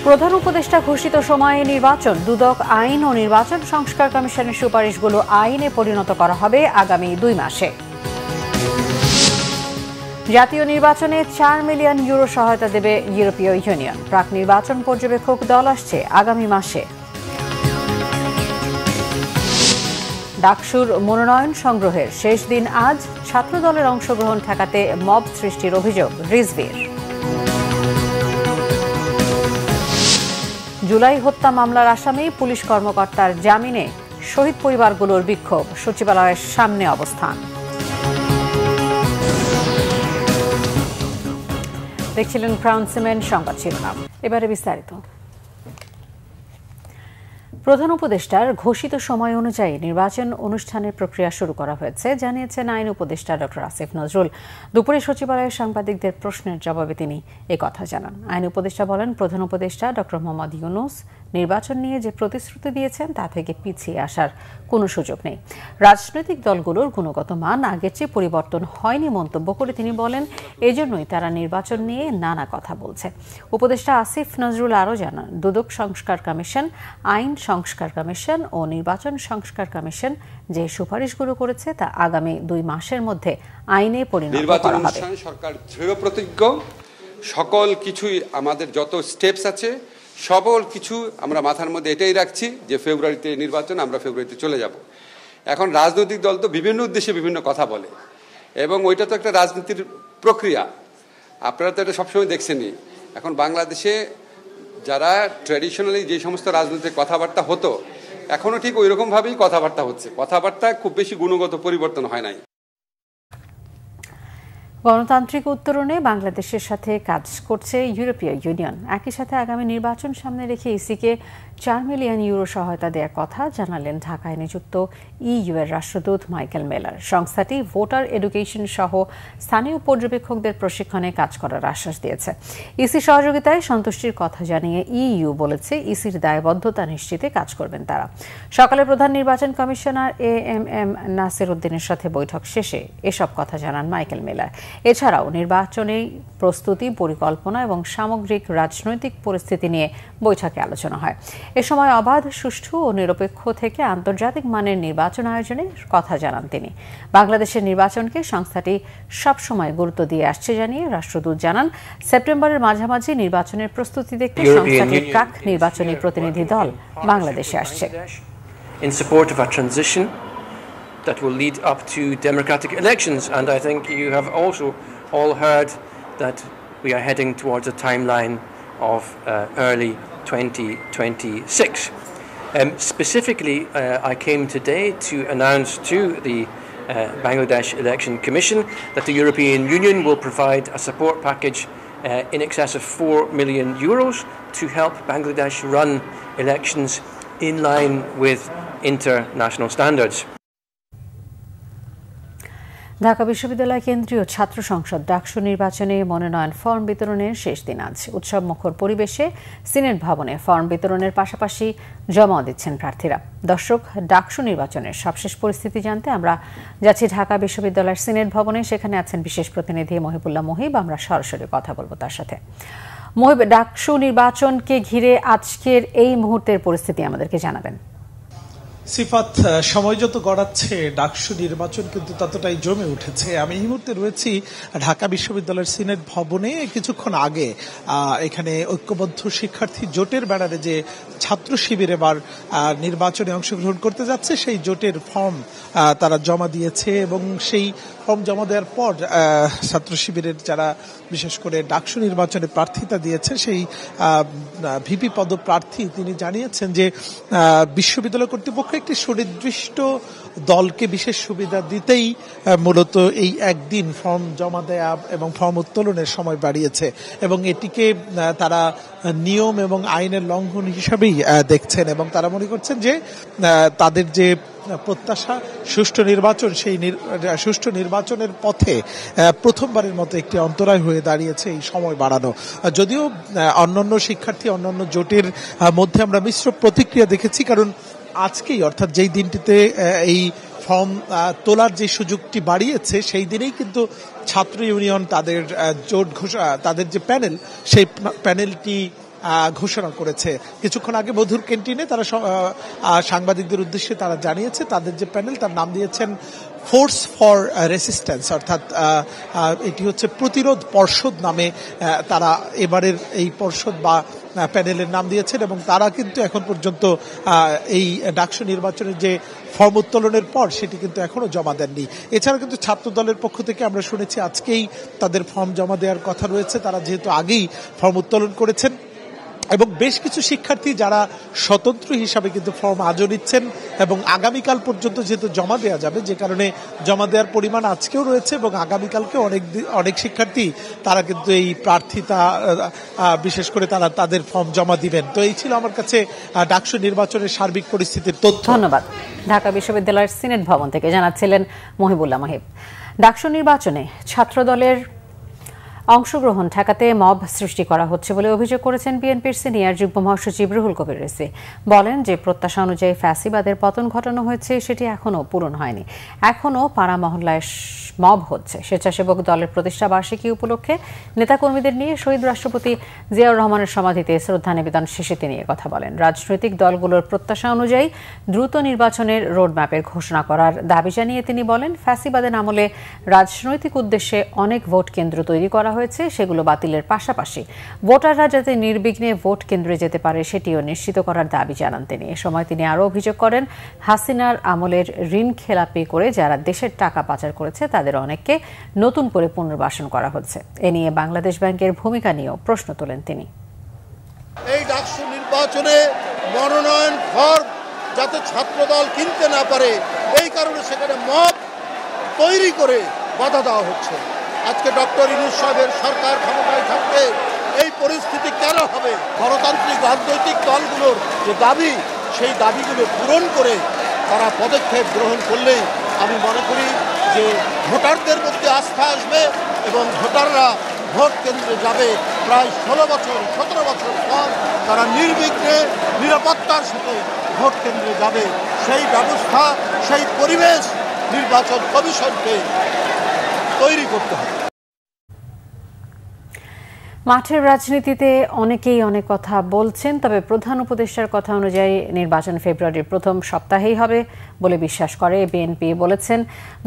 প্রধান উপদেষ্টা ঘোষিত সময়ে নির্বাচন, দুদক আইন ও নির্বাচন সংস্কার কমিশনের সুপারিশগুলো আইনে পরিণত করা হবে আগামী 2 মাসে। জাতীয় নির্বাচনে 4 মিলিয়ন ইউরো সহায়তা দেবে ইউরোপীয় ইউনিয়ন। প্রাক নির্বাচন পর্যবেক্ষক দল আসছে আগামী মাসে। ডাকসুর মনোনয়ন সংগ্রহের শেষ দিন আজ, ছাত্র দলের অংশগ্রহণ ঠেকাতে মব সৃষ্টির অভিযোগ রিজভির। জুলাই হত্যা মামলার আসামি পুলিশ কর্মকর্তার জামিনে শহীদ পরিবারগুলোর বিক্ষোভ, সচিবালয়ের সামনে অবস্থান। দেখছিলেন ক্রাউন সিমেন্ট সংবাদ শিরোনাম, এবারে বিস্তারিত। প্রধান উপদেষ্টার ঘোষিত সময় অনুযায়ী নির্বাচন অনুষ্ঠানের প্রক্রিয়া শুরু করা হয়েছে জানিয়েছেন আইন উপদেষ্টা ডক্টর আসিফ নজরুল। দুপুরে সচিবালয়ের সাংবাদিকদের প্রশ্নের জবাবে তিনি কথা জানান। আইন উপদেষ্টা বলেন, প্রধান উপদেষ্টা ডক্টর মোহাম্মদ ইউনূস নির্বাচন নিয়ে যে প্রতিশ্রুতি দিয়েছেন তা থেকে পিছিয়ে আসার কোনো সুযোগ নেই। রাজনৈতিক দলগুলোর গুণগত মান আগের চেয়ে পরিবর্তন হয়নি মন্তব্য করে তিনি বলেন, এজন্যই তারা নির্বাচন নিয়ে নানা কথা বলছে। উপদেষ্টা আসিফ নজরুল আরও জানান, দুদক সংস্কার কমিশন, আইন সংস্কার কমিশন ও নির্বাচন সংস্কার কমিশন যে সুপারিশগুলো করেছে তা আগামী 2 মাসের মধ্যে আইনে পরিণত করা হবে। সরকার দৃঢ় প্রতিজ্ঞ, সকল কিছুই আমাদের যত স্টেপস আছে সকল কিছু আমরা মাথার মধ্যে এটাই রাখছি যে ফেব্রুয়ারিতে নির্বাচন, আমরা ফেব্রুয়ারিতে চলে যাব। এখন রাজনৈতিক দল তো বিভিন্ন উদ্দেশ্যে বিভিন্ন কথা বলে এবং ওইটা তো একটা রাজনীতির প্রক্রিয়া, আপনারা তো এটা সবসময় দেখছেনই। এখন বাংলাদেশে যারা ট্র্যাডিশনালি যে সমস্ত রাজনৈতিক কথাবার্তা হতো, এখনও ঠিক ওই রকমভাবেই কথাবার্তা হচ্ছে, কথাবার্তা খুব বেশি গুণগত পরিবর্তন হয় নাই। গণতান্ত্রিক উত্তরণে বাংলাদেশের সাথে কাজ করছে ইউরোপীয় ইউনিয়ন। একই সাথে আগামী নির্বাচন সামনে রেখে ইসিকে 4 মিলিয়ন ইউরো সহায়তা দেওয়ার কথা জানালেন ঢাকায় নিযুক্ত ইইউ এর রাষ্ট্রদূত মাইকেল মেলার। সংস্থাটি ভোটার এডুকেশন সহ স্থানীয় পর্যবেক্ষকদের প্রশিক্ষণে কাজ করার আশ্বাস দিয়েছে। ইসি সহযোগিতায় সন্তুষ্টির কথা জানিয়ে ইইউ বলেছে, ইসির দায়বদ্ধতা নিশ্চিতে কাজ করবেন তারা। সকালে প্রধান নির্বাচন কমিশনার এএমএম নাসির উদ্দিনের সাথে বৈঠক শেষে এসব কথা জানান মাইকেল মেলার। এছাড়াও নির্বাচনী প্রস্তুতি, পরিকল্পনা এবং সামগ্রিক রাজনৈতিক পরিস্থিতি নিয়ে বৈঠকে আলোচনা হয়। এ সময় অবাধ, সুষ্ঠু ও নিরপেক্ষ থেকে আন্তর্জাতিক মানের নির্বাচন আয়োজনের কথা জানান তিনি। বাংলাদেশের নির্বাচনকে সংস্থাটি সবসময় গুরুত্ব দিয়ে আসছে জানিয়ে রাষ্ট্রদূত জানান, সেপ্টেম্বরের মাঝামাঝি নির্বাচনের প্রস্তুতি দেখতে সংস্থাটির প্রাক নির্বাচনী প্রতিনিধি দল বাংলাদেশে আসছে। In support of a transition that will lead up to democratic elections, and I think you have also all heard that we are heading towards a timeline of early 2026. Specifically, I came today to announce to the Bangladesh Election Commission that the European Union will provide a support package in excess of 4 million euros to help Bangladesh run elections in line with international standards. Dhaka বিশ্ববিদ্যালয় কেন্দ্রীয় ছাত্র সংসদ ডাকসু নির্বাচনে মনোনয়ন form বিতরণের শেষ দিন আজ। উৎসব মুখর পরিবেশে সিনেট ভবনে ফর্ম বিতরণের পাশাপাশি জমা দিচ্ছেন প্রার্থীরা। দর্শক, ডাকসু নির্বাচনের সবশেষ পরিস্থিতি জানতে আমরা যাচ্ছি ঢাকা বিশ্ববিদ্যালয়ের সিনেট ভবনে। সেখানে আছেন বিশেষ প্রতিনিধি মহিবুল্লাহ মহিব, আমরা সরাসরি কথা বলবো তার সাথে। মহিব, ডাকসু নির্বাচনকে ঘিরে আজকের এই মুহূর্তের পরিস্থিতি আমাদেরকে জানাবেন। সিফাত, সময় যত গড়াচ্ছে ডাকসু নির্বাচন কিন্তু ততটাই জমে উঠেছে। আমি এই মুহূর্তে রয়েছি ঢাকা বিশ্ববিদ্যালয়ের সিনেট ভবনে। কিছুক্ষণ আগে এখানে ঐক্যবদ্ধ শিক্ষার্থী জোটের ব্যানারে যে ছাত্র শিবির এবার নির্বাচনে অংশগ্রহণ করতে যাচ্ছে, সেই জোটের ফর্ম তারা জমা দিয়েছে এবং সেই ফর্ম জমা দেওয়ার পর ছাত্র শিবিরের যারা বিশেষ করে ডাকসু নির্বাচনে প্রার্থিতা দিয়েছে, সেই ভিপি পদপ্রার্থী তিনি জানিয়েছেন যে বিশ্ববিদ্যালয় কর্তৃপক্ষ একটি সুনির্দিষ্ট দলকে বিশেষ সুবিধা দিতেই মূলত এই একদিন ফর্ম জমা দেয়া এবং ফর্ম উত্তোলনের সময় বাড়িয়েছে এবং এটিকে তারা নিয়ম এবং আইনের লঙ্ঘন হিসাবেই দেখছেন এবং তারা মনে করছেন যে তাদের যে প্রত্যাশা সুষ্ঠু নির্বাচন, সেই সুষ্ঠু নির্বাচনের পথে প্রথমবারের মতো একটি অন্তরায় হয়ে দাঁড়িয়েছে এই সময় বাড়ানো। যদিও অন্যান্য শিক্ষার্থী, অন্যান্য জোটের মধ্যে আমরা মিশ্র প্রতিক্রিয়া দেখেছি, কারণ আজকেই অর্থাৎ যেই দিনটিতে এই ফর্ম তোলার যে সুযোগটি বাড়িয়েছে, সেই দিনেই কিন্তু ছাত্র ইউনিয়ন তাদের জোট ঘোষণা, তাদের যে প্যানেল, সেই প্যানেলটি ঘোষণা করেছে। কিছুক্ষণ আগে মধুর ক্যান্টিনে তারা সাংবাদিকদের উদ্দেশ্যে তারা জানিয়েছে তাদের যে প্যানেল তার নাম দিয়েছেন ফোর্স ফর রেসিস্ট্যান্স, অর্থাৎ এটি হচ্ছে প্রতিরোধ পর্ষদ নামে তারা এবারের এই পর্ষদ বা প্যানেলের নাম দিয়েছেন এবং তারা কিন্তু এখন পর্যন্ত এই ডাকসু নির্বাচনের যে ফর্ম উত্তোলনের পর সেটি কিন্তু এখনো জমা দেননি। এছাড়া কিন্তু ছাত্র দলের পক্ষ থেকে আমরা শুনেছি আজকেই তাদের ফর্ম জমা দেওয়ার কথা রয়েছে, তারা যেহেতু আগেই ফর্ম উত্তোলন করেছেন এবং বেশ কিছু শিক্ষার্থী যারা স্বতন্ত্র হিসাবে কিন্তু ফর্ম আজও নিচ্ছেন এবং আগামীকাল পর্যন্ত যেহেতু জমা দেওয়া যাবে, যে কারণে জমা দেওয়ার পরিমাণ আজকেও রয়েছে এবং আগামীকালকে অনেক শিক্ষার্থী তারা কিন্তু এই প্রার্থিতা বিশেষ করে তারা তাদের ফর্ম জমা দিবেন। তো এই ছিল আমার কাছে ডাকসু নির্বাচনের সার্বিক পরিস্থিতির তথ্য। ধন্যবাদ। ঢাকা বিশ্ববিদ্যালয়ের সিনেট ভবন থেকে জানাচ্ছিলেন মহিবুল্লাহ মাহিব। ডাকসু নির্বাচনে ছাত্রদলের অংশগ্রহণ ঠেকাতে মব সৃষ্টি করা হচ্ছে বলে অভিযোগ করেছেন বিএনপির সিনিয়র যুগ্ম মহাসচিব রুহুল কবির রিজভী। বলেন যে প্রত্যাশা অনুযায়ী ফ্যাসিবাদের পতন ঘটানো হয়েছে সেটি এখনও পূরণ হয়নি, এখনও পাড়া মহল্লায় মব হচ্ছে। স্বেচ্ছাসেবক দলের প্রতিষ্ঠা বার্ষিকী উপলক্ষে নেতাকর্মীদের নিয়ে শহীদ রাষ্ট্রপতি জিয়াউর রহমানের সমাধিতে শ্রদ্ধা নিবেদন শেষে তিনি কথা বলেন। রাজনৈতিক দলগুলোর প্রত্যাশা অনুযায়ী দ্রুত নির্বাচনের রোডম্যাপের ঘোষণা করার দাবি জানিয়ে তিনি বলেন, ফ্যাসিবাদের আমলে রাজনৈতিক উদ্দেশ্যে অনেক ভোট কেন্দ্র তৈরি করা হয়েছে, সেগুলো বাতিলের পাশাপাশি ভোটাররা যাতে নির্বিঘ্নে ভোট কেন্দ্রে যেতে পারে সেটিও নিশ্চিত করার দাবি জানান তিনি। এ সময় তিনি আরও অভিযোগ করেন, হাসিনার আমলের ঋণ খেলাপি করে যারা দেশের টাকা পাচার করেছে তাদের অনেককে নতুন করে পুনর্বাসন করা হচ্ছে। এ নিয়ে বাংলাদেশ ব্যাংকের ভূমিকা নিয়েও প্রশ্ন তোলেন তিনি। এই ডাকসু নির্বাচনে মনোনয়ন ফর্ম যাতে ছাত্রদল কিনতে না পারে এই কারণে সেখানে মব তৈরি করে বাধা দেওয়া হচ্ছে। আজকে ডক্টর ইউনূস সাহেবের সরকার ক্ষমতায় থাকতে এই পরিস্থিতি কেন হবে? গণতান্ত্রিক রাজনৈতিক দলগুলোর যে দাবি সেই দাবিগুলো পূরণ করে তারা পদক্ষেপ গ্রহণ করলেই আমি মনে করি যে ভোটারদের মধ্যে আস্থা আসবে এবং ভোটাররা ভোট কেন্দ্রে যাবে। প্রায় 16 বছর 17 বছর পর তারা নির্বিঘ্নে নিরাপত্তার সাথে ভোট কেন্দ্রে যাবে। সেই ব্যবস্থা, সেই পরিবেশ নির্বাচন কমিশনকে তৈরি করতে হবে। মাঠের রাজনীতিতে অনেকেই অনেক কথা বলছেন, তবে প্রধান উপদেষ্টার কথা অনুযায়ী নির্বাচন ফেব্রুয়ারির প্রথম সপ্তাহেই হবে বলে বিশ্বাস করে বিএনপি। বলেছেন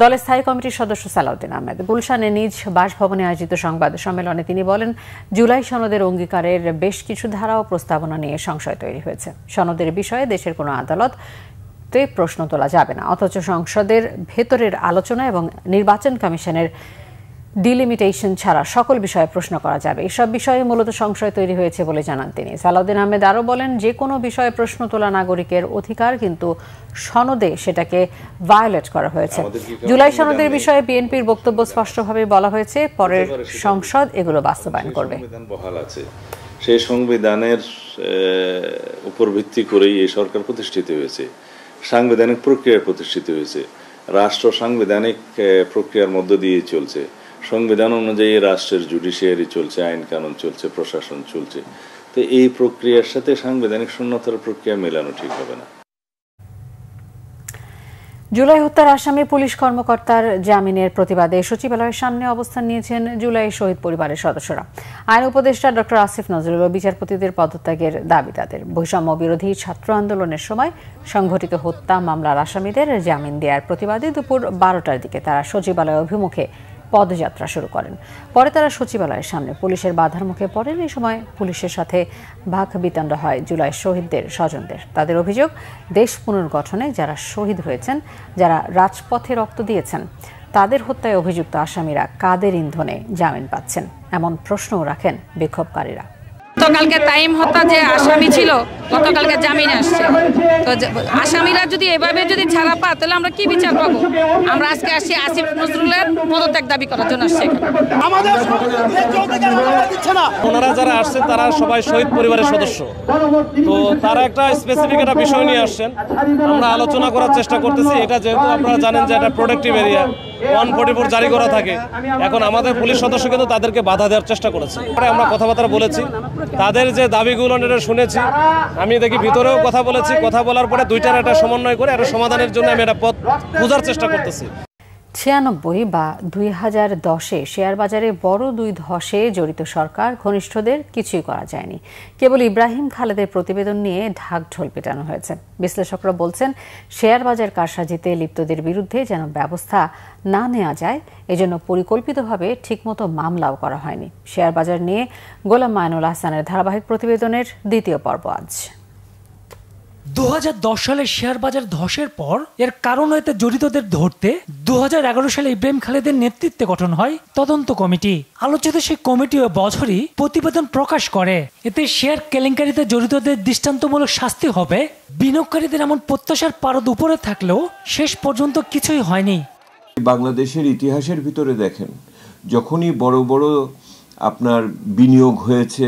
দলের স্থায়ী কমিটির সদস্য সালাউদ্দিন আহমেদ। গুলশানে নিজ বাসভবনে আয়োজিত সংবাদ সম্মেলনে তিনি বলেন, জুলাই সনদের অঙ্গীকারের বেশ কিছু ধারা ও প্রস্তাবনা নিয়ে সংশয় তৈরি হয়েছে। সনদের বিষয়ে দেশের কোনো আদালত প্রশ্ন তোলা যাবে না, অথচ সংসদের ভেতরের আলোচনা এবং নির্বাচন কমিশনের ডিলিমিটেশন ছাড়া সকল বিষয়ে প্রশ্ন করা যাবে। এসব বিষয়ে মূলত সংশয় তৈরি হয়েছে বলে জানান তিনি। সালাউদ্দিন আহমেদ আরও বলেন, যে কোনো বিষয়ে প্রশ্ন তোলা নাগরিকের অধিকার, কিন্তু সনদে সেটাকে ভায়োলেট করা হয়েছে। জুলাই সনদের বিষয়ে বিএনপির বক্তব্য স্পষ্টভাবে বলা হয়েছে, পরের সংসদ এগুলো বাস্তবায়ন করবে। সেই সংবিধানের উপর ভিত্তি করেই এই সরকার প্রতিষ্ঠিত হয়েছে, সাংবিধানিক প্রক্রিয়ায় প্রতিষ্ঠিত হয়েছে, রাষ্ট্র সাংবিধানিক প্রক্রিয়ার মধ্য দিয়ে চলছে। সংবিধান অনুযায়ী রাষ্ট্রের জুডিশিয়ারি চলছে, আইন কানুন চলছে, প্রশাসন চলছে। তো এই প্রক্রিয়ার সাথে সাংবিধানিক শূন্যতার প্রক্রিয়া মেলানো ঠিক হবে না। জুলাই হত্যার আসামি পুলিশ কর্মকর্তার জামিনের প্রতিবাদে সচিবালয়ের সামনে অবস্থান নিয়েছেন জুলাই শহীদ পরিবারের সদস্যরা। আইন উপদেষ্টা ডক্টর আসিফ নজরুল ও বিচারপতিদের পদত্যাগের দাবি তাদের। বৈষম্য বিরোধী ছাত্র আন্দোলনের সময় সংঘটিত হত্যা মামলার আসামিদের জামিন দেওয়ার প্রতিবাদে দুপুর 12টার দিকে তারা সচিবালয় অভিমুখে পদযাত্রা শুরু করেন। পরে তারা সচিবালয়ের সামনে পুলিশের বাধার মুখে পড়েন। এই সময় পুলিশের সাথে ভাগ বিতণ্ডা হয় জুলাই শহীদদের স্বজনদের। তাদের অভিযোগ, দেশ পুনর্গঠনে যারা শহীদ হয়েছেন, যারা রাজপথে রক্ত দিয়েছেন, তাদের হত্যায় অভিযুক্ত আসামিরা কাদের ইন্ধনে জামিন পাচ্ছেন, এমন প্রশ্নও রাখেন বিক্ষোভকারীরা। গতকালকে তাইম হত্যা যে আসামি ছিল গতকালকে জামিন আসছে, তো আসামিরা যদি এভাবে যদি ছাড়া পায় তাহলে আমরা কি বিচার পাবো? আমরা আজকে আসছি আসিফ নজরুলের পদত্যাগ দাবি করার জন্য আসছি। ওনারা যারা আসছেন তারা সবাই শহীদ পরিবারের সদস্য, তো তারা একটা স্পেসিফিক একটা বিষয় নিয়ে আসছেন। আমরা আলোচনা করার চেষ্টা করতেছি। এটা যেহেতু আপনারা জানেন যে এটা প্রোটেক্টিভ এরিয়া, 144 জারি করা থাকে। এখন আমাদের পুলিশ সদস্য কিন্তু তাদেরকে বাধা দেওয়ার চেষ্টা করেছে। আমরা কথাবার্তা বলেছি, তাদের যে দাবিগুলো এটা শুনেছি। আমি দেখি ভিতরেও কথা বলেছি। কথা বলার পরে দুইটার একটা সমন্বয় করে একটা সমাধানের জন্য আমি একটা পথ খোঁজার চেষ্টা করতেছি। 96 বা 2010-এ শেয়ার বাজারে বড় দুই ধসে জড়িত সরকার ঘনিষ্ঠদের কিছুই করা যায়নি। কেবল ইব্রাহিম খালেদের প্রতিবেদন নিয়ে ঢাকঢোল পেটানো হয়েছে। বিশ্লেষকরা বলছেন, শেয়ার বাজার কারসাজিতে লিপ্তদের বিরুদ্ধে যেন ব্যবস্থা না নেওয়া যায়, এজন্য পরিকল্পিতভাবে ঠিকমতো মামলাও করা হয়নি। শেয়ার বাজার নিয়ে গোলাম মাইনুল আহসানের ধারাবাহিক প্রতিবেদনের দ্বিতীয় পর্ব আজ। 2010 সালে শেয়ার বাজার ধসের পর এর কারণ হতে জড়িতদের ধরতে 2011 সালে ইব্রাহিম খালেদের নেতৃত্বে গঠন হয় তদন্ত কমিটি। আলোচিত সেই কমিটি ওই বছরই প্রতিবেদন প্রকাশ করে। এতে শেয়ার কেলেঙ্কারিতে জড়িতদের দৃষ্টান্তমূলক শাস্তি হবে। বিনিয়োগকারীদের এমন প্রত্যাশার পারদ উপরে থাকলেও শেষ পর্যন্ত কিছুই হয়নি। বাংলাদেশের ইতিহাসের ভিতরে দেখেন, যখনই বড় বড় আপনার বিনিয়োগ হয়েছে,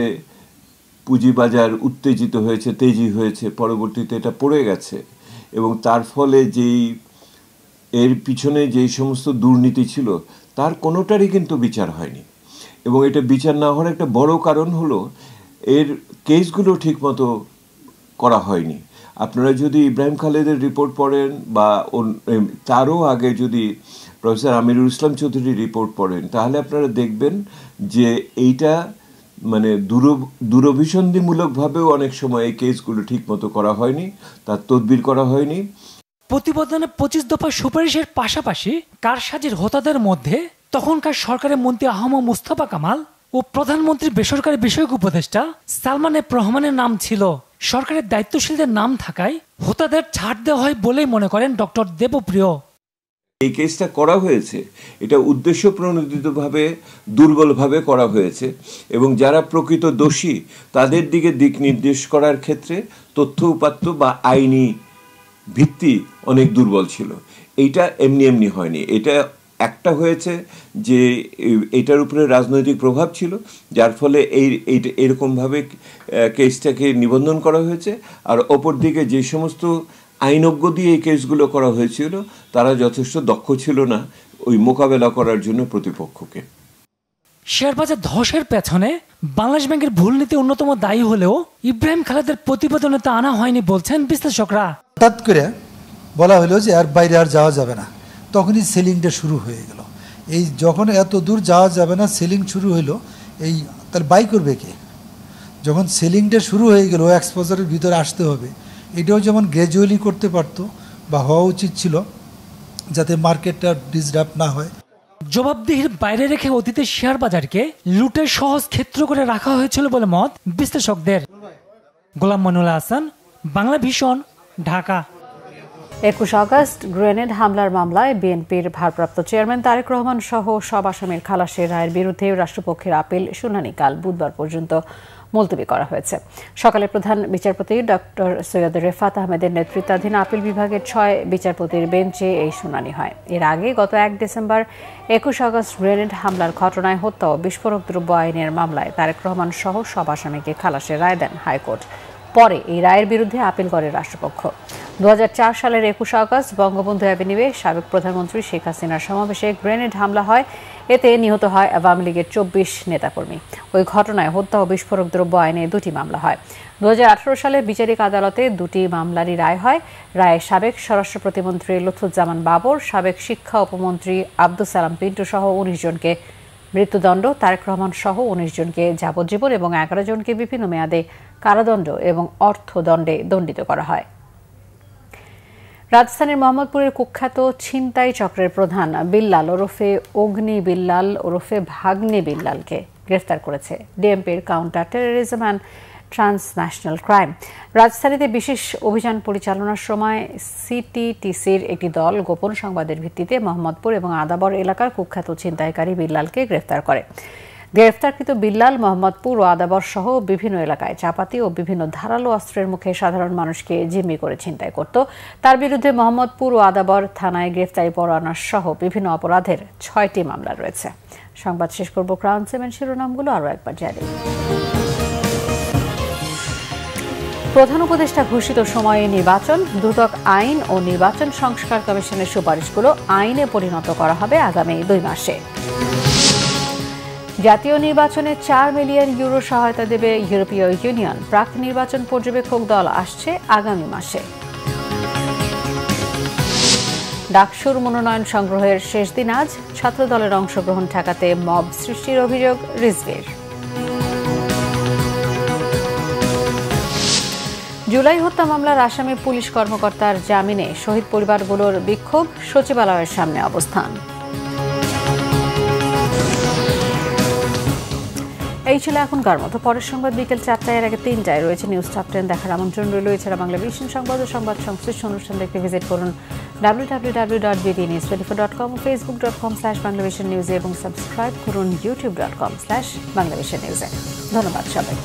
পুঁজিবাজার উত্তেজিত হয়েছে, তেজি হয়েছে, পরবর্তীতে এটা পড়ে গেছে এবং তার ফলে এর পিছনে যেই সমস্ত দুর্নীতি ছিল তার কোনোটারই কিন্তু বিচার হয়নি। এবং এটা বিচার না হওয়ার একটা বড় কারণ হলো এর কেসগুলো ঠিকমতো করা হয়নি। আপনারা যদি ইব্রাহিম খালেদের রিপোর্ট পড়েন বা তারও আগে যদি প্রফেসর আমিরুল ইসলাম চৌধুরীর রিপোর্ট পড়েন, তাহলে আপনারা দেখবেন যে এইটা মানে দূরভিসন্ধিমূলকভাবেও অনেক সময় এই কেসগুলো ঠিকমতো করা হয়নি, তার তদবির করা হয়নি। প্রতিবেদনে 25 দফা সুপারিশের পাশাপাশি কারসাজির হোতাদের মধ্যে তখনকার সরকারের মন্ত্রী আহমদ মুস্তফা কামাল ও প্রধানমন্ত্রী বেসরকারি বিষয়ক উপদেষ্টা সালমান এফ রহমানের নাম ছিল। সরকারের দায়িত্বশীলদের নাম থাকায় হোতাদের ছাড় দেওয়া হয় বলেই মনে করেন ডক্টর দেবপ্রিয়। এই কেসটা করা হয়েছে, এটা উদ্দেশ্য প্রণোদিতভাবে দুর্বলভাবে করা হয়েছে এবং যারা প্রকৃত দোষী তাদের দিকে দিক নির্দেশ করার ক্ষেত্রে তথ্য উপাত্ত বা আইনি ভিত্তি অনেক দুর্বল ছিল। এইটা এমনি এমনি হয়নি। এটা একটা হয়েছে যে এটার উপরে রাজনৈতিক প্রভাব ছিল, যার ফলে এরকমভাবে কেসটাকে নিবন্ধন করা হয়েছে। আর অপর দিকে যে সমস্ত আইনজ্ঞ দিয়ে এই কেসগুলো করা হয়েছিল তারা যথেষ্ট দক্ষ ছিল না ওই মোকাবেলা করার জন্য প্রতিপক্ষকে। শেয়ারবাজার ধসের পেছনে বাংলাদেশ ব্যাংকের ভুল নীতি অন্যতম দায়ী হলেও ইব্রাহিম খালেদের প্রতিবেদনে তা আনা হয়নি বলছেন বিশ্লেষকরা। হঠাৎ করে বলা হলো যে আর বাইরে আর যাওয়া যাবে না, তখনই সেলিংটা শুরু হয়ে গেল। এই যখন এত দূর যাওয়া যাবে না, সেলিং শুরু হলো, এই তাহলে বাই করবে কে? যখন সেলিংটা শুরু হয়ে গেল, এক্সপোজারের ভিতরে আসতে হবে। এটাও যেমন গ্র্যাজুয়ালি করতে পারতো বা হওয়া উচিত ছিল, যাতে মার্কেটটা ডিসরাপ্ট না হয়। জবাবদিহির বাইরে রেখে অতীতের শেয়ার বাজারকে লুটের সহজ ক্ষেত্র করে রাখা হয়েছিল বলে মত বিশ্লেষকদের। Golam Mainul Ahsan, Bangla vision, Dhaka. 21 August grenade হামলার মামলায় বিএনপির ভারপ্রাপ্ত চেয়ারম্যান তারেক রহমান সহ সব আসামির খালাসের রায়ের বিরুদ্ধে রাষ্ট্রপক্ষের আপিল শুনানি কাল বুধবার পর্যন্ত মুলতবি করা হয়েছে। সকালে প্রধান বিচারপতি ডক্টর সৈয়দ রেফাত আহমেদের নেতৃত্বাধীন আপিল বিভাগের 6 বিচারপতির বেঞ্চে এই শুনানি হয়। এর আগে গত 1 ডিসেম্বর 21 আগস্ট গ্রেনেড হামলার ঘটনায় হত্যা ও বিস্ফোরক দ্রব্য আইনের মামলায় তারেক রহমান সহ সব আসামিকে খালাসের রায় দেন হাইকোর্ট। পরে এই রায়ের বিরুদ্ধে আপিল করে রাষ্ট্রপক্ষ। 2004 সালের 21 আগস্ট বঙ্গবন্ধু অ্যাভিনিউয়ে সাবেক প্রধানমন্ত্রী শেখ হাসিনার সমাবেশে গ্রেনেড হামলা হয়। এতে নিহত হয় আওয়ামী লীগের 24 নেতাকর্মী। ওই ঘটনায় হত্যা ও বিস্ফোরক দ্রব্য আইনে 2টি মামলা হয়। 2018 সালে বিচারিক আদালতে 2টি মামলারই রায় হয়। রায়ে সাবেক স্বরাষ্ট্র প্রতিমন্ত্রী লুৎফুজ্জামান বাবর, সাবেক শিক্ষা উপমন্ত্রী আব্দুস সালাম পিন্টু সহ 19 জনকে মৃত্যুদণ্ড, তারেক রহমান সহ 19 জনকে যাবজ্জীবন এবং 11 জনকে বিভিন্ন মেয়াদে কারাদণ্ড এবং অর্থদণ্ডে দণ্ডিত করা হয়। রাজধানীর মোহাম্মদপুরের কুখ্যাত ছিনতাই চক্রের প্রধান বিল্লাল ওরফে অগ্নি বিল্লাল ওরফে ভাগ্নে বিল্লালকে গ্রেফতার করেছে ডিএমপির counter terrorism and transnational crime. রাজধানীতে বিশেষ অভিযান পরিচালনার সময় সিটিটিসির একটি দল গোপন সংবাদের ভিত্তিতে মোহাম্মদপুর এবং আদাবর এলাকার কুখ্যাত ছিনতাইকারী বিল্লালকে গ্রেফতার করে। গ্রেফতারকৃত বিল্লাল মোহাম্মদপুর ও আদাবর সহ বিভিন্ন এলাকায় চাপাতি ও বিভিন্ন ধারালো অস্ত্রের মুখে সাধারণ মানুষকে জিম্মি করে ছিনতাই করত। তার বিরুদ্ধে মোহাম্মদপুর ও আদাবর থানায় গ্রেফতারি পরোয়ানা সহ বিভিন্ন অপরাধের 6টি মামলা রয়েছে। সংবাদ শেষ করব ক্রাউন সেভেন শিরোনামগুলো আরও একবার জানি। প্রধান উপদেষ্টা ঘোষিত সময়ে নির্বাচন, দুদক আইন ও নির্বাচন সংস্কার কমিশনের সুপারিশগুলো আইনে পরিণত করা হবে আগামী 2 মাসে। জাতীয় নির্বাচনে 4 মিলিয়ন ইউরো সহায়তা দেবে ইউরোপীয় ইউনিয়ন। প্রাক নির্বাচন পর্যবেক্ষক দল আসছে আগামী মাসে। ডাকসুর মনোনয়ন সংগ্রহের শেষ দিন আজ, ছাত্রদলের অংশগ্রহণ ঠেকাতে মব সৃষ্টির অভিযোগ রিজভীর। জুলাই হত্যা মামলার আসামি পুলিশ কর্মকর্তার জামিনে শহীদ পরিবারগুলোর বিক্ষোভ, সচিবালয়ের সামনে অবস্থান। এই ছিল এখনকার মতো। পরের সংবাদ বিকেল 4টায়, এর আগে 3টায় রয়েছে নিউজ টপ 10 দেখার আমন্ত্রণ রইল। এছাড়া বাংলা ভিশন সংবাদ ও সংবাদ সংশ্লিষ্ট অনুষ্ঠান দেখতে ভিজিট করুন www.bdnews24.com, facebook.com/banglavishnnews এবং সাবস্ক্রাইব করুন youtube.com/banglavishnnews। ধন্যবাদ সবাই।